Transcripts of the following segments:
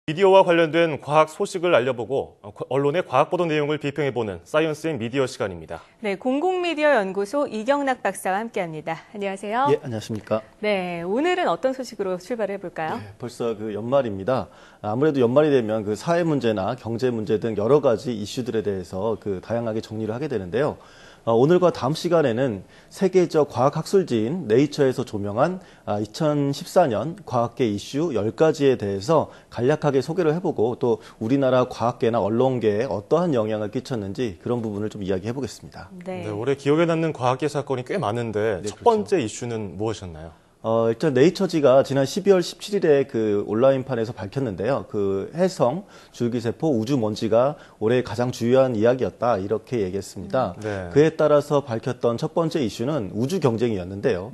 미디어와 관련된 과학 소식을 알려보고 언론의 과학 보도 내용을 비평해보는 사이언스 앤 미디어 시간입니다. 네, 공공미디어 연구소 이경락 박사와 함께합니다. 안녕하세요. 예, 안녕하십니까. 네, 오늘은 어떤 소식으로 출발해 볼까요? 네, 벌써 연말입니다. 아무래도 연말이 되면 사회 문제나 경제 문제 등 여러 가지 이슈들에 대해서 다양하게 정리를 하게 되는데요. 오늘과 다음 시간에는 세계적 과학학술지인 네이처에서 조명한 2014년 과학계 이슈 10가지에 대해서 간략하게 소개를 해보고 또 우리나라 과학계나 언론계에 어떠한 영향을 끼쳤는지 그런 부분을 좀 이야기해 보겠습니다. 네, 올해 기억에 남는 과학계 사건이 꽤 많은데 첫 번째 이슈는 무엇이었나요? 일단 네이처지가 지난 12월 17일에 온라인판에서 밝혔는데요. 해성, 줄기세포, 우주먼지가 올해 가장 주요한 이야기였다 이렇게 얘기했습니다. 네. 그에 따라서 밝혔던 첫 번째 이슈는 우주 경쟁이었는데요.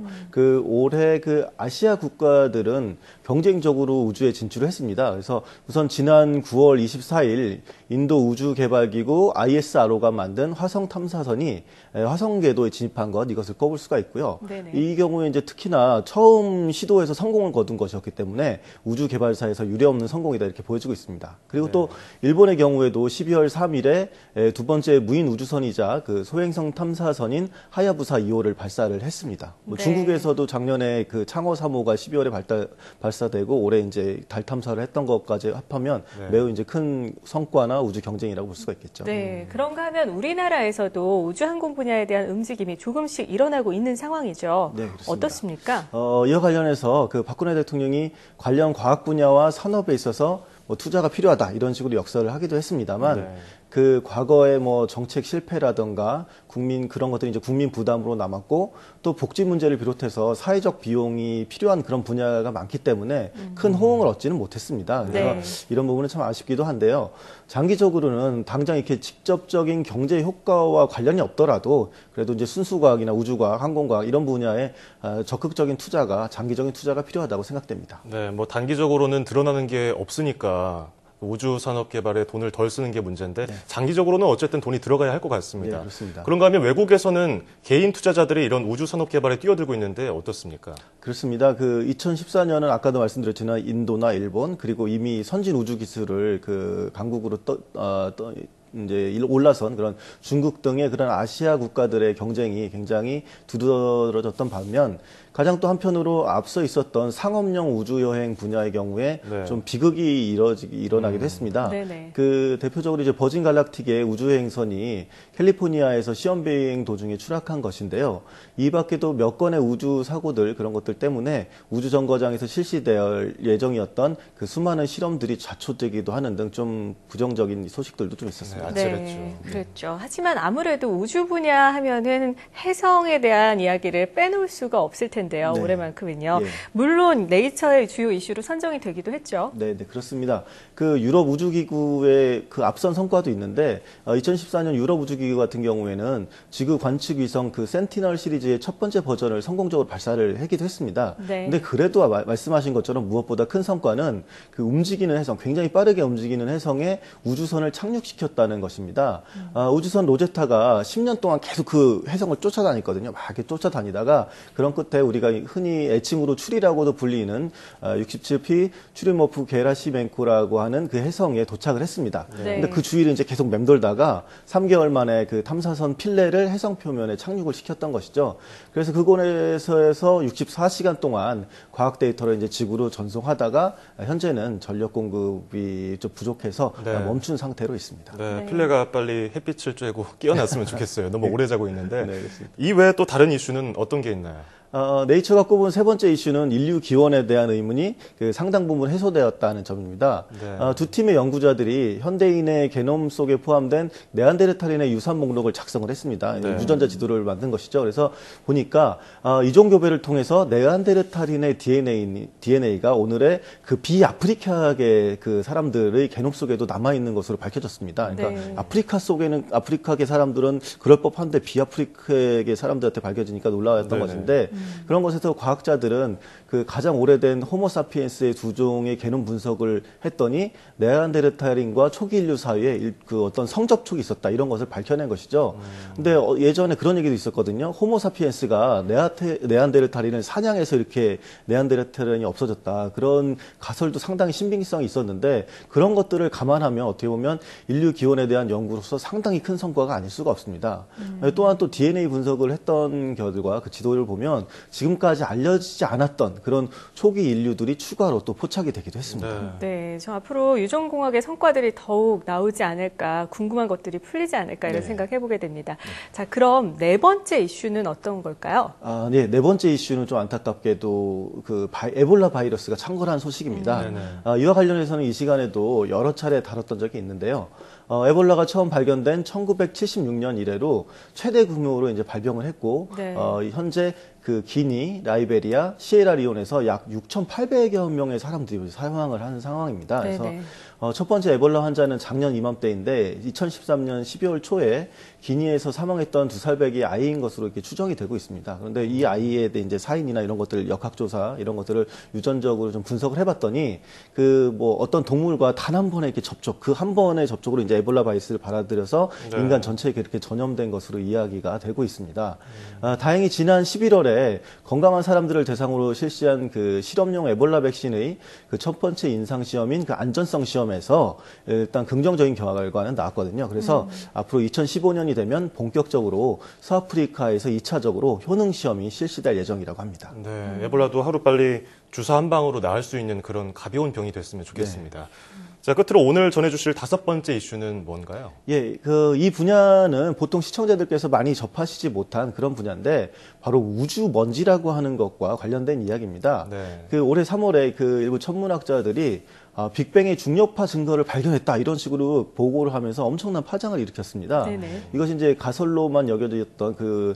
올해 아시아 국가들은 경쟁적으로 우주에 진출을 했습니다. 그래서 우선 지난 9월 24일 인도 우주개발기구 ISRO가 만든 화성 탐사선이 화성 궤도에 진입한 것 이것을 꼽을 수가 있고요. 네네. 이 경우에 이제 특히나 처음 시도에서 성공을 거둔 것이었기 때문에 우주 개발사에서 유례없는 성공이다 이렇게 보여지고 있습니다. 그리고 또 일본의 경우에도 12월 3일에 두 번째 무인 우주선이자 소행성 탐사선인 하야부사 2호를 발사를 했습니다. 네. 중국에서도 작년에 창어 3호가 12월에 발사되고 올해 이제 달 탐사를 했던 것까지 합하면 매우 이제 큰 성과나 우주 경쟁이라고 볼 수가 있겠죠. 네, 그런가 하면 우리나라에서도 우주항공 분야에 대한 움직임이 조금씩 일어나고 있는 상황이죠. 네, 그렇습니다. 어떻습니까? 이와 관련해서 박근혜 대통령이 관련 과학 분야와 산업에 있어서 투자가 필요하다 이런 식으로 역설을 하기도 했습니다만 과거의 정책 실패라든가 그런 것들이 이제 국민 부담으로 남았고 또 복지 문제를 비롯해서 사회적 비용이 필요한 그런 분야가 많기 때문에 큰 호응을 얻지는 못했습니다. 그래서 이런 부분은 참 아쉽기도 한데요. 장기적으로는 당장 이렇게 직접적인 경제 효과와 관련이 없더라도 그래도 이제 순수과학이나 우주과학, 항공과학 이런 분야에 적극적인 투자가 장기적인 투자가 필요하다고 생각됩니다. 네, 단기적으로는 드러나는 게 없으니까 우주 산업 개발에 돈을 덜 쓰는 게 문제인데 장기적으로는 어쨌든 돈이 들어가야 할 것 같습니다. 네, 그렇습니다. 그런가 하면 외국에서는 개인 투자자들이 이런 우주 산업 개발에 뛰어들고 있는데 어떻습니까? 그렇습니다. 2014년은 아까도 말씀드렸지만 인도나 일본 그리고 이미 선진 우주 기술을 강국으로 이제 올라선 그런 중국 등의 그런 아시아 국가들의 경쟁이 굉장히 두드러졌던 반면 가장 또 한편으로 앞서 있었던 상업용 우주여행 분야의 경우에 좀 비극이 일어나기도 했습니다. 대표적으로 이제 버진 갈락틱의 우주여행선이 캘리포니아에서 시험 비행 도중에 추락한 것인데요. 이 밖에도 몇 건의 우주 사고들 그런 것들 때문에 우주 정거장에서 실시될 예정이었던 수많은 실험들이 좌초되기도 하는 등 좀 부정적인 소식들도 좀 있었습니다. 네, 그렇죠. 하지만 아무래도 우주 분야 하면은 해성에 대한 이야기를 빼놓을 수가 없을 텐데요. 올해만큼은요. 물론 네이처의 주요 이슈로 선정이 되기도 했죠. 네, 그렇습니다. 유럽 우주기구의 앞선 성과도 있는데 2014년 유럽 우주기구 같은 경우에는 지구 관측 위성 센티널 시리즈의 첫 번째 버전을 성공적으로 발사를 하기도 했습니다. 근데 그래도 말씀하신 것처럼 무엇보다 큰 성과는 움직이는 해성, 굉장히 빠르게 움직이는 해성에 우주선을 착륙시켰다는 것입니다. 우주선 로제타가 10년 동안 계속 해성을 쫓아다녔거든요. 막 이렇게 쫓아다니다가 그런 끝에 우리가 흔히 애칭으로 추리라고도 불리는 67P 추리모프 게라시멘코라고 하는 해성에 도착을 했습니다. 근데 그 주위를 이제 계속 맴돌다가 3개월 만에 탐사선 필레를 해성 표면에 착륙을 시켰던 것이죠. 그래서 그곳에서 64시간 동안 과학 데이터를 이제 지구로 전송하다가 현재는 전력 공급이 좀 부족해서 멈춘 상태로 있습니다. 필레가 빨리 햇빛을 쬐고 깨어났으면 좋겠어요. 너무 오래 자고 있는데. 이 외에 또 다른 이슈는 어떤 게 있나요? 네이처가 꼽은 세 번째 이슈는 인류 기원에 대한 의문이 상당 부분 해소되었다는 점입니다. 두 팀의 연구자들이 현대인의 게놈 속에 포함된 네안데르탈인의 유산 목록을 작성을 했습니다. 유전자 지도를 만든 것이죠. 그래서 보니까 이종교배를 통해서 네안데르탈인의 DNA가 오늘의 비아프리카계 사람들의 게놈 속에도 남아있는 것으로 밝혀졌습니다. 그러니까 아프리카계 사람들은 그럴 법한데 비아프리카계 사람들한테 밝혀지니까 놀라웠던 것인데 그런 것에서 과학자들은 그 가장 오래된 호모사피엔스의 두 종의 게놈 분석을 했더니 네안데르탈인과 초기 인류 사이에 그 어떤 성접촉이 있었다 이런 것을 밝혀낸 것이죠. 근데 예전에 그런 얘기도 있었거든요. 호모사피엔스가 네안데르탈인을 사냥해서 이렇게 네안데르탈인이 없어졌다. 그런 가설도 상당히 신빙성이 있었는데 그런 것들을 감안하면 어떻게 보면 인류 기원에 대한 연구로서 상당히 큰 성과가 아닐 수가 없습니다. 또한 또 DNA 분석을 했던 결과 그 지도를 보면 지금까지 알려지지 않았던 그런 초기 인류들이 추가로 또 포착이 되기도 했습니다. 네, 저 앞으로 유전공학의 성과들이 더욱 나오지 않을까, 궁금한 것들이 풀리지 않을까 이런 생각해보게 됩니다. 자, 그럼 네 번째 이슈는 어떤 걸까요? 네, 네 번째 이슈는 좀 안타깝게도 그 에볼라 바이러스가 창궐한 소식입니다. 이와 관련해서는 이 시간에도 여러 차례 다뤘던 적이 있는데요. 에볼라가 처음 발견된 1976년 이래로 최대 규모로 이제 발병을 했고, 현재 그 기니, 라이베리아, 시에라리온에서 약 6,800여 명의 사람들이 사망을 하는 상황입니다. 그래서 첫 번째 에볼라 환자는 작년 이맘때인데 2013년 12월 초에 기니에서 사망했던 2살 배기 아이인 것으로 이렇게 추정이 되고 있습니다. 그런데 이 아이에 대해 이제 사인이나 이런 것들 역학조사 이런 것들을 유전적으로 좀 분석을 해봤더니 그 뭐 어떤 동물과 단 한 번의 이렇게 접촉, 그 한 번의 접촉으로 이제 에볼라 바이러스를 받아들여서 인간 전체에 이렇게 전염된 것으로 이야기가 되고 있습니다. 다행히 지난 11월에 건강한 사람들을 대상으로 실시한 그 실험용 에볼라 백신의 그 첫 번째 임상 시험인 그 안전성 시험에서 일단 긍정적인 결과는 나왔거든요. 그래서 앞으로 2015년이 되면 본격적으로 서아프리카에서 2차적으로 효능 시험이 실시될 예정이라고 합니다. 네, 에볼라도 하루빨리 주사 한 방으로 나을 수 있는 그런 가벼운 병이 됐으면 좋겠습니다. 자, 끝으로 오늘 전해주실 다섯 번째 이슈는 뭔가요? 예, 이 분야는 보통 시청자들께서 많이 접하시지 못한 그런 분야인데 바로 우주 먼지라고 하는 것과 관련된 이야기입니다. 그 올해 3월에 그 일부 천문학자들이 빅뱅의 중력파 증거를 발견했다 이런 식으로 보고를 하면서 엄청난 파장을 일으켰습니다. 이것이 이제 가설로만 여겨졌던 그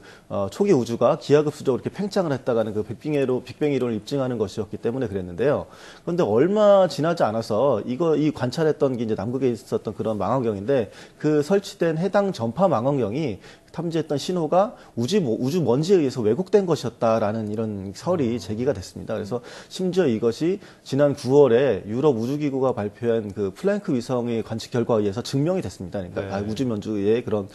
초기 우주가 기하급수적으로 이렇게 팽창을 했다가는 그 빅뱅 이론을 입증하는 것이었기 때문에 그랬는데요. 그런데 얼마 지나지 않아서 이 관찰했던 게 이제 남극에 있었던 그런 망원경인데 그 설치된 해당 전파 망원경이 탐지했던 신호가 우주 먼지에 의해서 왜곡된 것이었다라는 이런 설이 제기가 됐습니다. 그래서 심지어 이것이 지난 9월에 유럽 우주기구가 발표한 그 플랭크 위성의 관측 결과에 의해서 증명이 됐습니다. 그러니까 우주 먼지의 그런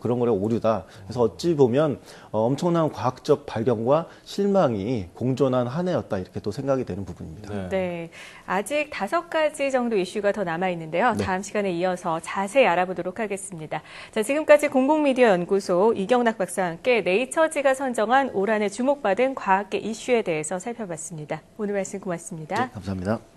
거래 오류다. 그래서 어찌 보면 엄청난 과학적 발견과 실망이 공존한 한 해였다 이렇게 또 생각이 되는 부분입니다. 네, 아직 5가지 정도 이슈가 더 남아 있는데요. 다음 시간에 이어서 자세히 알아보도록 하겠습니다. 자, 지금까지 공공미디어 연구소 이경락 박사와 함께 네이처지가 선정한 올 한 해 주목받은 과학계 이슈에 대해서 살펴봤습니다. 오늘 말씀 고맙습니다. 네, 감사합니다.